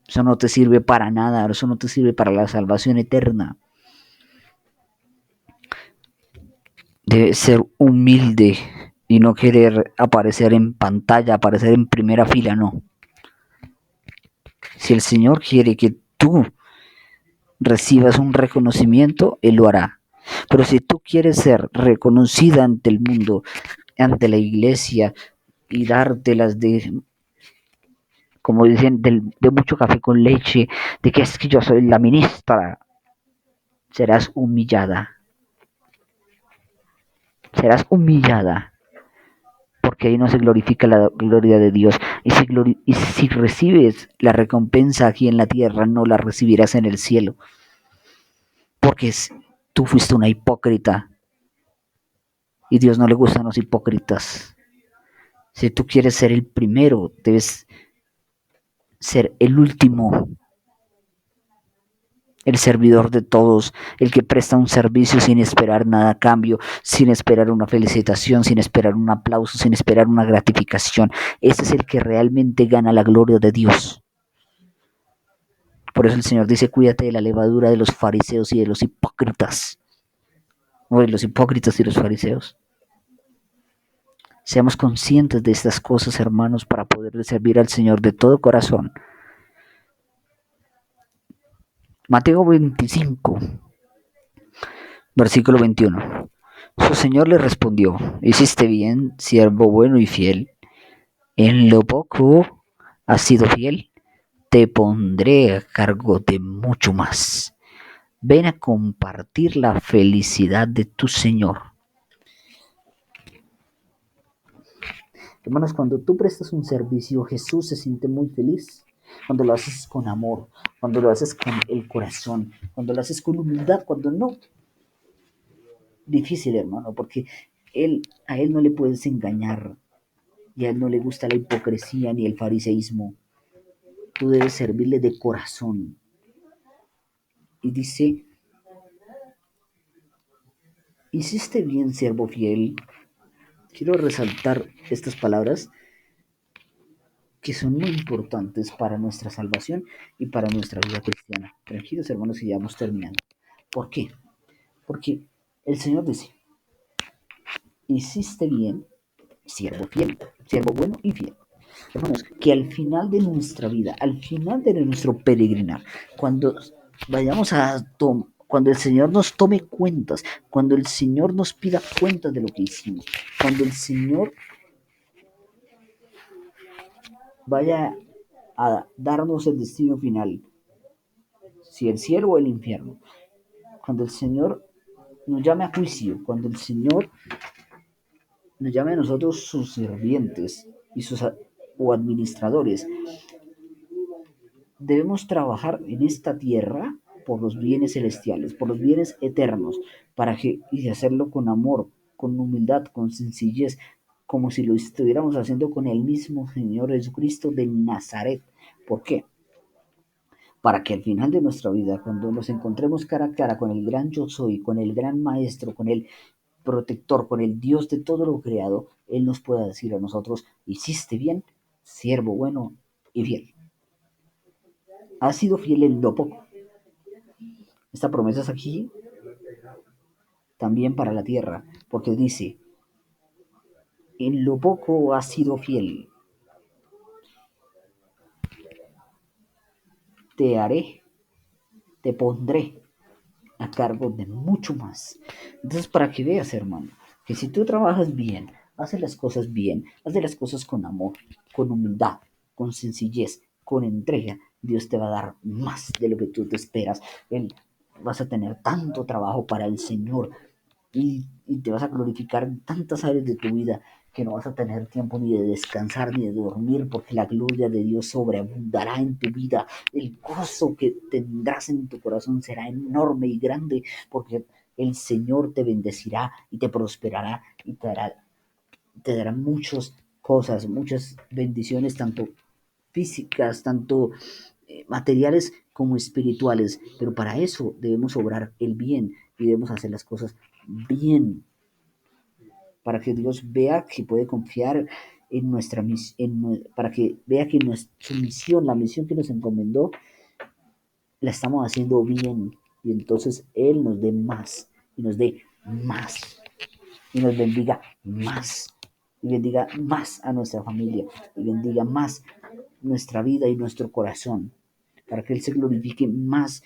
Eso no te sirve para nada, eso no te sirve para la salvación eterna. Debes ser humilde y no querer aparecer en pantalla, aparecer en primera fila, no. Si el Señor quiere que tú recibas un reconocimiento, Él lo hará. Pero si tú quieres ser reconocida ante el mundo, ante la iglesia, y dártelas de, como dicen, de mucho café con leche, de que es que yo soy la ministra, serás humillada. Serás humillada, porque ahí no se glorifica la gloria de Dios. Y si recibes la recompensa aquí en la tierra, no la recibirás en el cielo, porque tú fuiste una hipócrita y Dios no le gustan los hipócritas. Si tú quieres ser el primero, debes ser el último, el servidor de todos, el que presta un servicio sin esperar nada a cambio, sin esperar una felicitación, sin esperar un aplauso, sin esperar una gratificación. Ese es el que realmente gana la gloria de Dios. Por eso el Señor dice, cuídate de la levadura de los fariseos y de los hipócritas. O de los hipócritas y los fariseos. Seamos conscientes de estas cosas, hermanos, para poder servir al Señor de todo corazón. Mateo 25, versículo 21. Su Señor le respondió, hiciste bien, siervo bueno y fiel. En lo poco has sido fiel, te pondré a cargo de mucho más. Ven a compartir la felicidad de tu Señor. Hermanos, cuando tú prestas un servicio, Jesús se siente muy feliz. Cuando lo haces con amor, cuando lo haces con el corazón, cuando lo haces con humildad, cuando no. Difícil, hermano, porque a él no le puedes engañar y a él no le gusta la hipocresía ni el fariseísmo. Tú debes servirle de corazón. Y dice, hiciste bien, siervo fiel. Quiero resaltar estas palabras que son muy importantes para nuestra salvación y para nuestra vida cristiana. Tranquilos, hermanos, que ya vamos terminando. ¿Por qué? Porque el Señor dice, hiciste bien, siervo fiel, siervo bueno y fiel. Hermanos, que al final de nuestra vida, al final de nuestro peregrinar, cuando vayamos cuando el Señor nos tome cuentas, cuando el Señor nos pida cuentas de lo que hicimos, cuando el Señor vaya a darnos el destino final, si el cielo o el infierno, cuando el Señor nos llame a juicio, cuando el Señor nos llame a nosotros sus sirvientes y o administradores. Debemos trabajar en esta tierra por los bienes celestiales, por los bienes eternos, y hacerlo con amor, con humildad, con sencillez, como si lo estuviéramos haciendo con el mismo Señor Jesucristo de Nazaret. ¿Por qué? Para que al final de nuestra vida, cuando nos encontremos cara a cara con el gran yo soy, con el gran maestro, con el protector, con el Dios de todo lo creado, Él nos pueda decir a nosotros: hiciste bien, siervo bueno y fiel. Has sido fiel en lo poco. Esta promesa es aquí también para la tierra, porque dice: en lo poco has sido fiel, te haré, te pondré a cargo de mucho más. Entonces, para que veas, hermano, que si tú trabajas bien, haces las cosas bien, haces las cosas con amor, con humildad, con sencillez, con entrega, Dios te va a dar más de lo que tú te esperas. Vas a tener tanto trabajo para el Señor, y te vas a glorificar en tantas áreas de tu vida que no vas a tener tiempo ni de descansar ni de dormir, porque la gloria de Dios sobreabundará en tu vida. El gozo que tendrás en tu corazón será enorme y grande, porque el Señor te bendecirá y te prosperará y te dará muchas cosas, muchas bendiciones, tanto físicas, tanto materiales como espirituales. Pero para eso debemos obrar el bien y debemos hacer las cosas bien, para que Dios vea que puede confiar en nuestra misión, para que vea que nuestra misión, la misión que nos encomendó, la estamos haciendo bien, y entonces Él nos dé más y nos dé más y nos bendiga más y bendiga más a nuestra familia y bendiga más nuestra vida y nuestro corazón, para que Él se glorifique más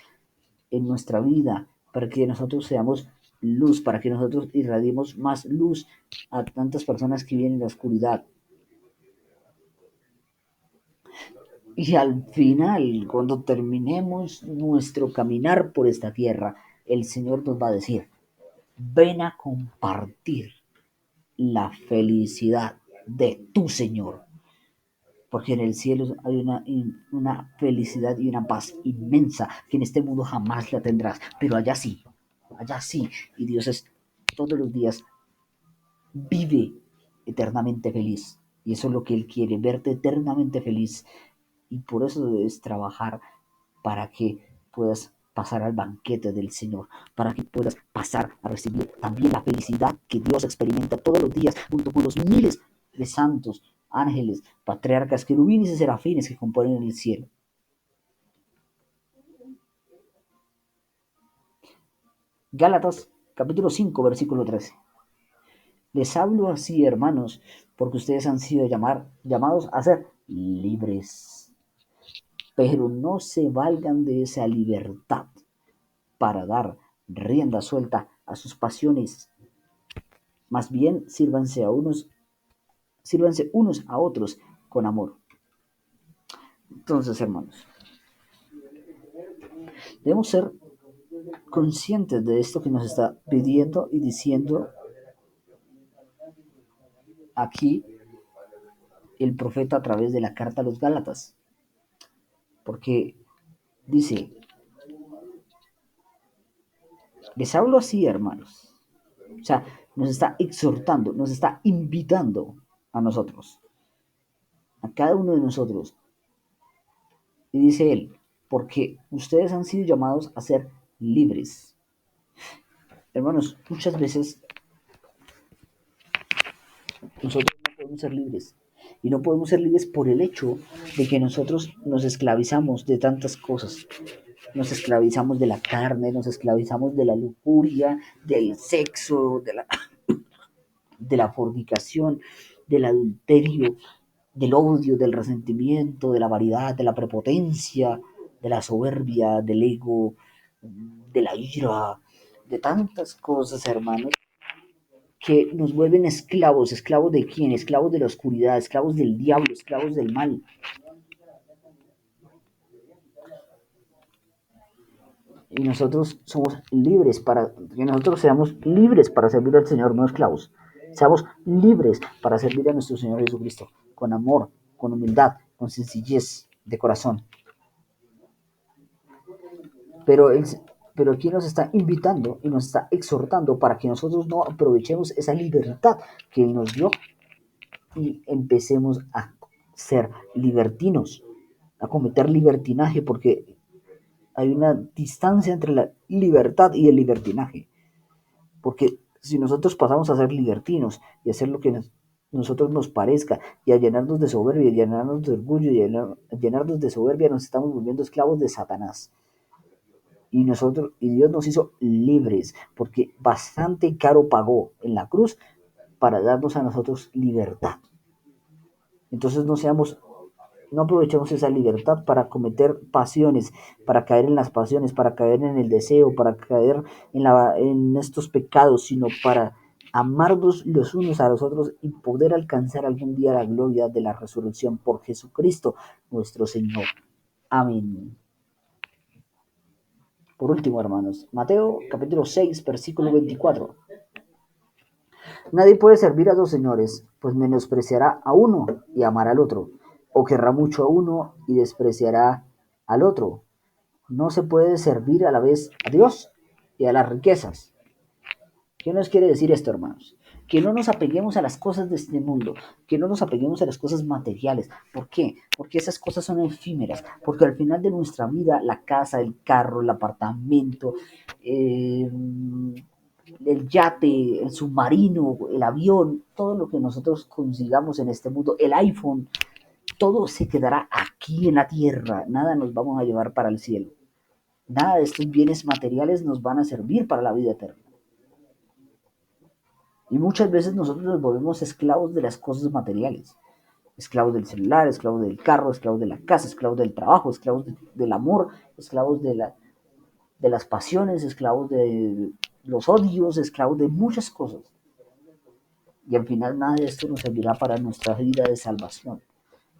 en nuestra vida, para que nosotros seamos luz, para que nosotros irradiemos más luz a tantas personas que viven en la oscuridad. Y al final, cuando terminemos nuestro caminar por esta tierra, el Señor nos va a decir: ven a compartir la felicidad de tu Señor. Porque en el cielo hay una felicidad y una paz inmensa que en este mundo jamás la tendrás, pero allá sí, y Dios es todos los días, vive eternamente feliz, y eso es lo que Él quiere, verte eternamente feliz, y por eso debes trabajar para que puedas pasar al banquete del Señor, para que puedas pasar a recibir también la felicidad que Dios experimenta todos los días junto con los miles de santos, ángeles, patriarcas, querubines y serafines que componen el cielo. Gálatas capítulo 5 versículo 13. Les hablo así, hermanos, porque ustedes han sido llamados a ser libres, pero no se valgan de esa libertad para dar rienda suelta a sus pasiones. Más bien, sírvanse unos a otros con amor. Entonces, hermanos, debemos ser conscientes de esto que nos está pidiendo y diciendo aquí el profeta a través de la carta a los Gálatas. Porque dice: les hablo así, hermanos. O sea, nos está exhortando, nos está invitando a nosotros, a cada uno de nosotros. Y dice él: porque ustedes han sido llamados a ser libres. Hermanos, muchas veces nosotros no podemos ser libres. Y no podemos ser libres por el hecho de que nosotros nos esclavizamos de tantas cosas. Nos esclavizamos de la carne, nos esclavizamos de la lujuria, del sexo, de la fornicación, del adulterio, del odio, del resentimiento, de la variedad, de la prepotencia, de la soberbia, del ego, de la ira, de tantas cosas, hermanos, que nos vuelven esclavos. ¿Esclavos de quién? Esclavos de la oscuridad, esclavos del diablo, esclavos del mal. Y nosotros somos libres que nosotros seamos libres para servir al Señor, no esclavos, Seamos libres para servir a nuestro Señor Jesucristo, con amor, con humildad, con sencillez de corazón. Pero, él, pero aquí nos está invitando y nos está exhortando para que nosotros no aprovechemos esa libertad que Él nos dio y empecemos a ser libertinos, a cometer libertinaje, porque hay una distancia entre la libertad y el libertinaje. Porque si nosotros pasamos a ser libertinos y a hacer lo que nosotros nos parezca y a llenarnos de soberbia, y a llenarnos de orgullo y a llenarnos de soberbia, nos estamos volviendo esclavos de Satanás. Y Dios nos hizo libres, porque bastante caro pagó en la cruz para darnos a nosotros libertad. Entonces no aprovechemos esa libertad para cometer pasiones, para caer en las pasiones, para caer en el deseo, para caer en estos pecados, sino para amarnos los unos a los otros y poder alcanzar algún día la gloria de la resurrección por Jesucristo nuestro Señor. Amén. Por último, hermanos, Mateo capítulo 6, versículo 24. Nadie puede servir a dos señores, pues menospreciará a uno y amará al otro, o querrá mucho a uno y despreciará al otro. No se puede servir a la vez a Dios y a las riquezas. ¿Qué nos quiere decir esto, hermanos? Que no nos apeguemos a las cosas de este mundo, que no nos apeguemos a las cosas materiales. ¿Por qué? Porque esas cosas son efímeras, porque al final de nuestra vida, la casa, el carro, el apartamento, el yate, el submarino, el avión, todo lo que nosotros consigamos en este mundo, el iPhone, todo se quedará aquí en la tierra, nada nos vamos a llevar para el cielo. Nada de estos bienes materiales nos van a servir para la vida eterna. Y muchas veces nosotros nos volvemos esclavos de las cosas materiales. Esclavos del celular, esclavos del carro, esclavos de la casa, esclavos del trabajo, esclavos del amor, esclavos de las pasiones, esclavos de los odios, esclavos de muchas cosas. Y al final nada de esto nos servirá para nuestra vida de salvación.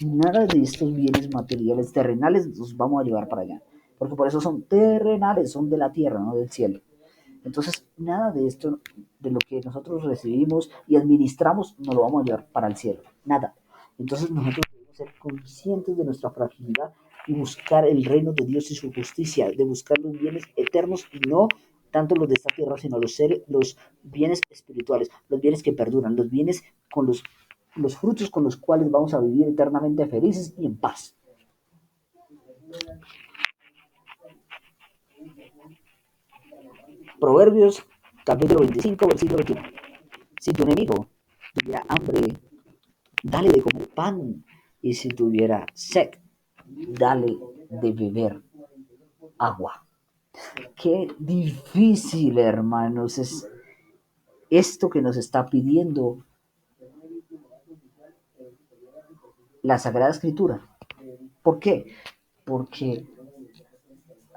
Nada de estos bienes materiales terrenales nos vamos a llevar para allá. Porque por eso son terrenales, son de la tierra, no del cielo. Entonces, nada de esto, de lo que nosotros recibimos y administramos, nos lo vamos a llevar para el cielo. Nada. Entonces, nosotros debemos ser conscientes de nuestra fragilidad y buscar el reino de Dios y su justicia, de buscar los bienes eternos y no tanto los de esta tierra, sino los bienes espirituales, los bienes que perduran, los bienes con los frutos con los cuales vamos a vivir eternamente felices y en paz. Proverbios capítulo 25, versículo 21. Si tu enemigo tuviera hambre, dale de comer pan, y si tuviera sed, dale de beber agua. Qué difícil, hermanos, es esto que nos está pidiendo la Sagrada Escritura. ¿Por qué? Porque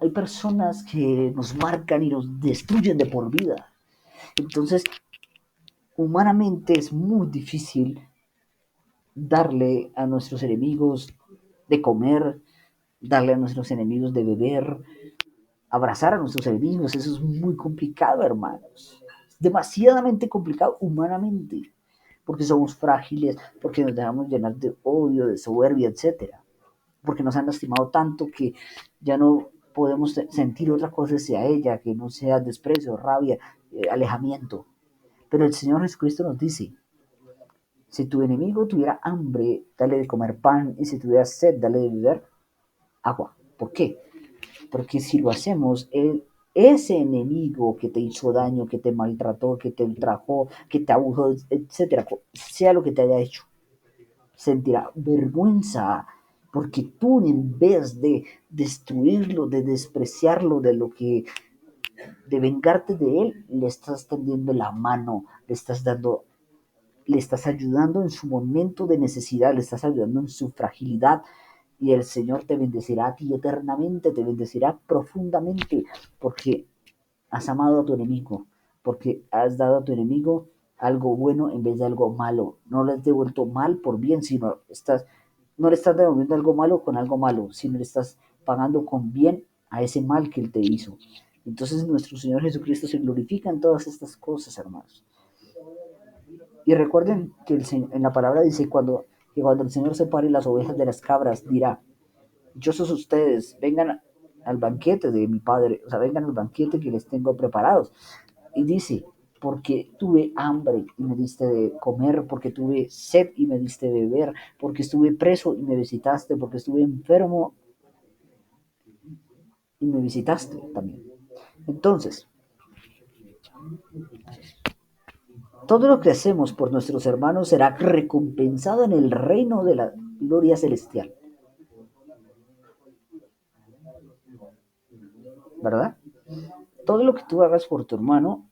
hay personas que nos marcan y nos destruyen de por vida. Entonces, humanamente es muy difícil darle a nuestros enemigos de comer, darle a nuestros enemigos de beber, abrazar a nuestros enemigos. Eso es muy complicado, hermanos. Es demasiadamente complicado humanamente, porque somos frágiles, porque nos dejamos llenar de odio, de soberbia, etcétera, porque nos han lastimado tanto que ya no podemos sentir otra cosa hacia ella que no sea desprecio, rabia, alejamiento. Pero el Señor Jesucristo nos dice: si tu enemigo tuviera hambre, dale de comer pan, y si tuviera sed, dale de beber agua. ¿Por qué? Porque si lo hacemos, ese enemigo que te hizo daño, que te maltrató, que te ultrajó, que te abusó, etcétera, sea lo que te haya hecho, sentirá vergüenza, porque tú, en vez de destruirlo, de despreciarlo, de vengarte de él, le estás tendiendo la mano, le estás ayudando en su momento de necesidad, le estás ayudando en su fragilidad, y el Señor te bendecirá a ti eternamente, te bendecirá profundamente, porque has amado a tu enemigo, porque has dado a tu enemigo algo bueno en vez de algo malo. No le has devuelto mal por bien, no le estás devolviendo algo malo con algo malo, sino le estás pagando con bien a ese mal que él te hizo. Entonces nuestro Señor Jesucristo se glorifica en todas estas cosas, hermanos. Y recuerden que en la palabra dice que cuando el Señor separe las ovejas de las cabras, dirá, dichosos ustedes, vengan al banquete de mi Padre, o sea, vengan al banquete que les tengo preparados. Y dice, porque tuve hambre y me diste de comer, porque tuve sed y me diste de beber, porque estuve preso y me visitaste, porque estuve enfermo y me visitaste también. Entonces, todo lo que hacemos por nuestros hermanos será recompensado en el reino de la gloria celestial, ¿verdad? Todo lo que tú hagas por tu hermano,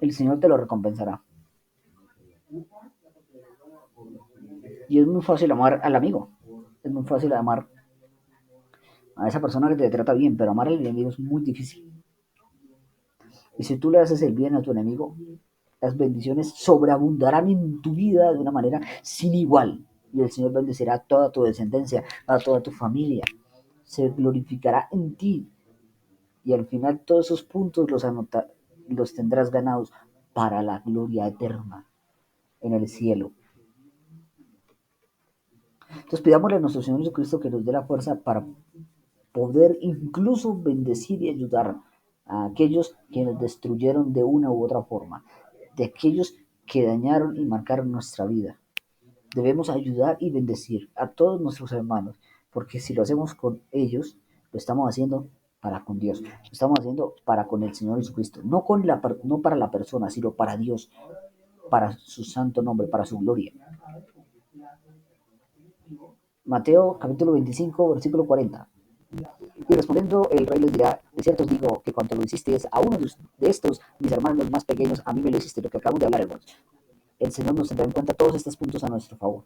el Señor te lo recompensará. Y es muy fácil amar al amigo, es muy fácil amar a esa persona que te trata bien, pero amar al enemigo es muy difícil. Y si tú le haces el bien a tu enemigo, las bendiciones sobreabundarán en tu vida de una manera sin igual. Y el Señor bendecirá a toda tu descendencia, a toda tu familia. Se glorificará en ti. Y al final todos esos puntos los tendrás ganados para la gloria eterna en el cielo. Entonces pidámosle a nuestro Señor Jesucristo que nos dé la fuerza para poder incluso bendecir y ayudar a aquellos que nos destruyeron de una u otra forma, de aquellos que dañaron y marcaron nuestra vida. Debemos ayudar y bendecir a todos nuestros hermanos, porque si lo hacemos con ellos, lo estamos haciendo para con Dios, lo estamos haciendo para con el Señor Jesucristo, no para la persona, sino para Dios, para su santo nombre, para su gloria. Mateo capítulo 25, versículo 40. Y respondiendo el rey les dirá, de cierto os digo que cuando lo hicisteis a uno de estos, mis hermanos más pequeños, a mí me lo hiciste, lo que acabamos de hablar, hermanos. El Señor nos tendrá en cuenta todos estos puntos a nuestro favor.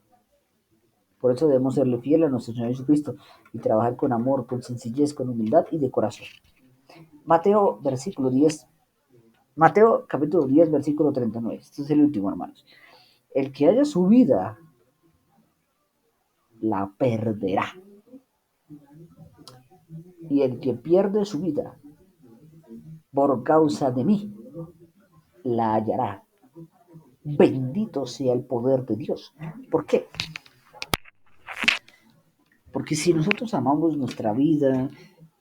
Por eso debemos serle fiel a nuestro Señor Jesucristo y trabajar con amor, con sencillez, con humildad y de corazón. Mateo, versículo 10. Mateo, capítulo 10, versículo 39. Este es el último, hermanos. El que haya su vida, la perderá. Y el que pierde su vida por causa de mí, la hallará. Bendito sea el poder de Dios. ¿Por qué? Porque si nosotros amamos nuestra vida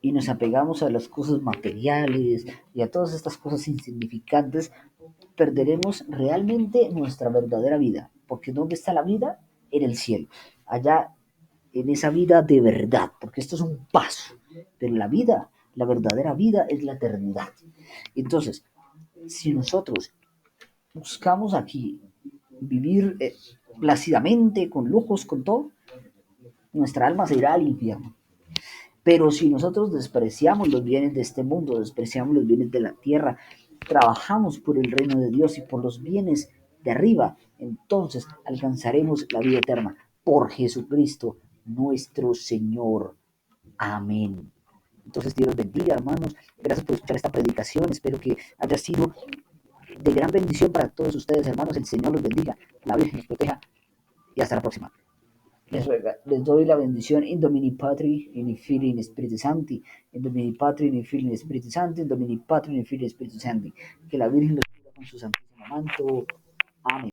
y nos apegamos a las cosas materiales y a todas estas cosas insignificantes, perderemos realmente nuestra verdadera vida. Porque ¿dónde está la vida? En el cielo. Allá, en esa vida de verdad. Porque esto es un paso. Pero la vida, la verdadera vida es la eternidad. Entonces, si nosotros buscamos aquí vivir plácidamente, con lujos, con todo, nuestra alma se irá al infierno. Pero si nosotros despreciamos los bienes de este mundo, despreciamos los bienes de la tierra, trabajamos por el reino de Dios y por los bienes de arriba, entonces alcanzaremos la vida eterna por Jesucristo nuestro Señor. Amén. Entonces Dios los bendiga, hermanos. Gracias por escuchar esta predicación. Espero que haya sido de gran bendición para todos ustedes, hermanos. El Señor los bendiga, la Virgen los proteja y hasta la próxima. Les doy la bendición in Domini Patri, in Filii, in Spiritus Sancti, in Domini Patri, in Filii, in Spiritus Sancti, in Domini Patri, in Filii, in Spiritus Sancti. Que la Virgen los bendiga con su santísimo manto. Amén.